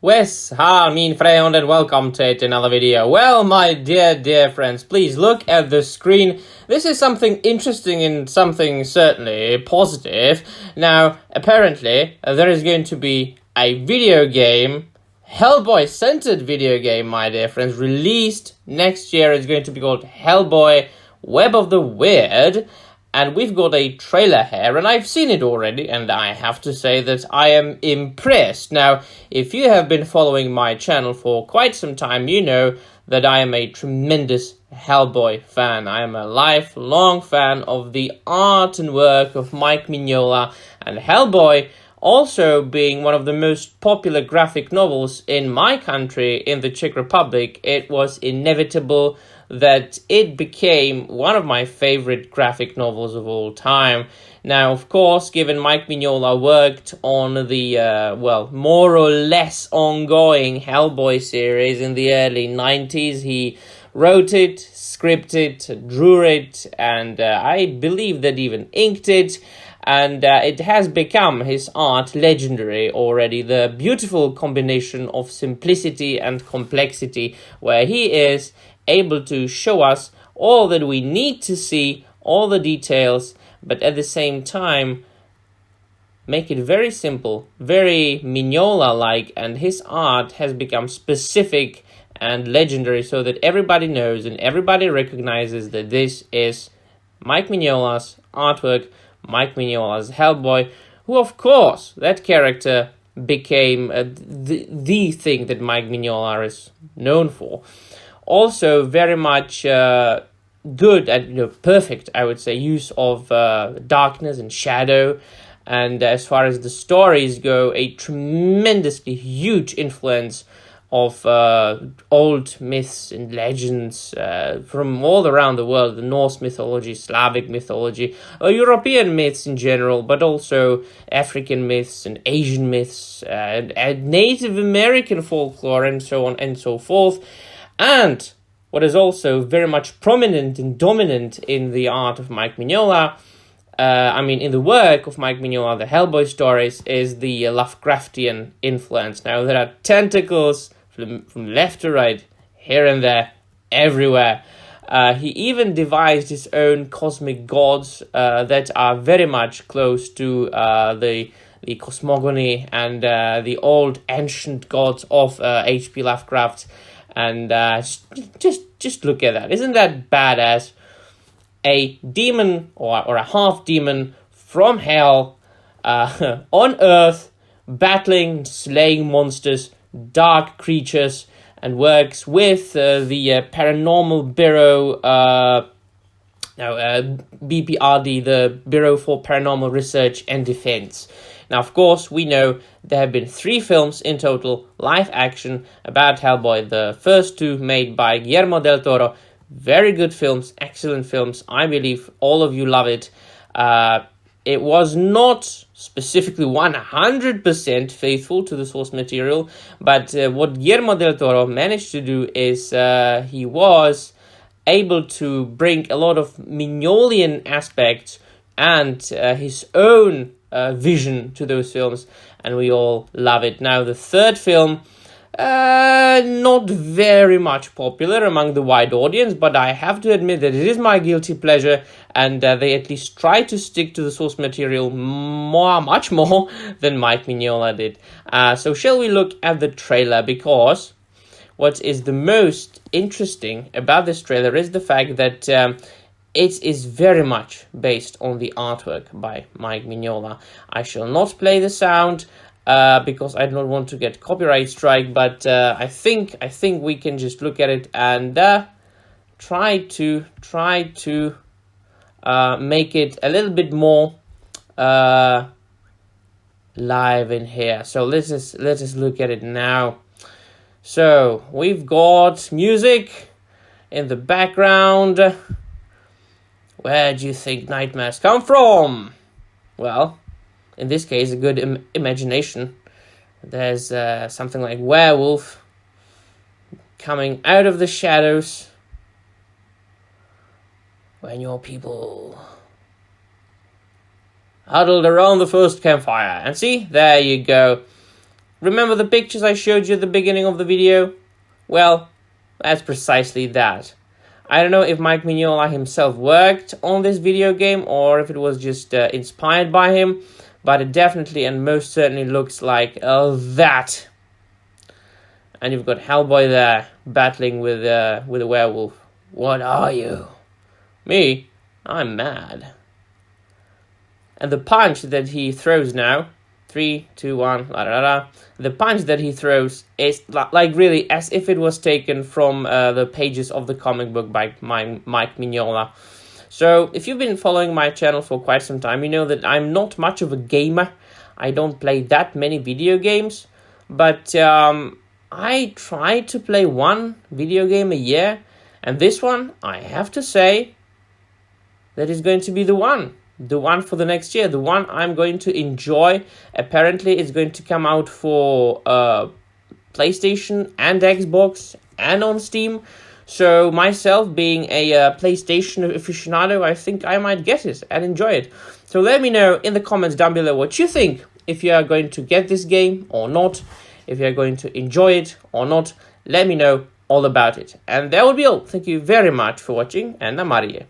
Wes, min friend, and welcome to another video. Well, my dear friends, please look at the screen. This is something interesting and something certainly positive. Now, apparently, there is going to be a video game, Hellboy-centered video game, my dear friends, released next year. It's going to be called Hellboy Web of the Wyrd. And we've got a trailer here, and I've seen it already, and I have to say that I am impressed. Now, if you have been following my channel for quite some time, you know that I am a tremendous Hellboy fan. I am a lifelong fan of the art and work of Mike Mignola, and Hellboy also being one of the most popular graphic novels in my country, in the Czech Republic. It was inevitable that it became one of my favorite graphic novels of all time. Now, of course, given Mike Mignola worked on the, more or less ongoing Hellboy series in the early 90s, he wrote it, scripted it, drew it, and I believe that even inked it. And it has become his art legendary already. The beautiful combination of simplicity and complexity, where he is able to show us all that we need to see, all the details, but at the same time make it very simple, very Mignola-like, and his art has become specific and legendary so that everybody knows and everybody recognizes that this is Mike Mignola's artwork, Mike Mignola's Hellboy, who, of course, that character became the thing that Mike Mignola is known for. Also, very much good and perfect, I would say, use of darkness and shadow. And as far as the stories go, a tremendously huge influence of old myths and legends from all around the world, the Norse mythology, Slavic mythology, European myths in general, but also African myths and Asian myths, and Native American folklore, and so on and so forth. And what is also very much prominent and dominant in the art of Mike Mignola, in the work of Mike Mignola, the Hellboy stories, is the Lovecraftian influence. Now, there are tentacles from left to right, here and there, everywhere. He even devised his own cosmic gods that are very much close to the cosmogony and the old ancient gods of H.P. Lovecraft. And just look at that. Isn't that badass? A demon or a half-demon from hell on Earth, battling, slaying monsters, dark creatures, and works with the Paranormal Bureau, BPRD, the Bureau for Paranormal Research and Defense. Now, of course, we know there have been 3 films in total, live action, about Hellboy. The first 2 made by Guillermo del Toro. Very good films, excellent films. I believe all of you love it. It was not specifically 100% faithful to the source material, but what Guillermo del Toro managed to do is he was able to bring a lot of Mignolian aspects and his own vision to those films, and we all love it. Now, the third film, not very much popular among the wide audience, but I have to admit that it is my guilty pleasure, and they at least try to stick to the source material much more than Mike Mignola did. So shall we look at the trailer, because what is the most interesting about this trailer is the fact that it is very much based on the artwork by Mike Mignola. I shall not play the sound because I don't want to get copyright strike, but I think we can just look at it and try to make it a little bit more live in here. So let's just look at it now. So we've got music in the background. Where do you think nightmares come from? Well, in this case, a good imagination. There's something like werewolf coming out of the shadows when your people huddled around the first campfire. And see, there you go. Remember the pictures I showed you at the beginning of the video? Well, that's precisely that. I don't know if Mike Mignola himself worked on this video game or if it was just inspired by him, but it definitely and most certainly looks like that. And you've got Hellboy there battling with a werewolf. What are you? Me? I'm mad. And the punch that he throws now, 3, 2, 1, la la la. The punch that he throws is like really as if it was taken from the pages of the comic book by Mike Mignola. So if you've been following my channel for quite some time, you know that I'm not much of a gamer. I don't play that many video games, but I try to play one video game a year, and this one, I have to say, that is going to be the one for the next year, the one I'm going to enjoy. Apparently, it's going to come out for PlayStation and Xbox and on Steam. So myself, being a PlayStation aficionado, I think I might get it and enjoy it. So let me know in the comments down below what you think, if you are going to get this game or not, if you are going to enjoy it or not. Let me know all about it. And that will be all. Thank you very much for watching, and I'm out of here.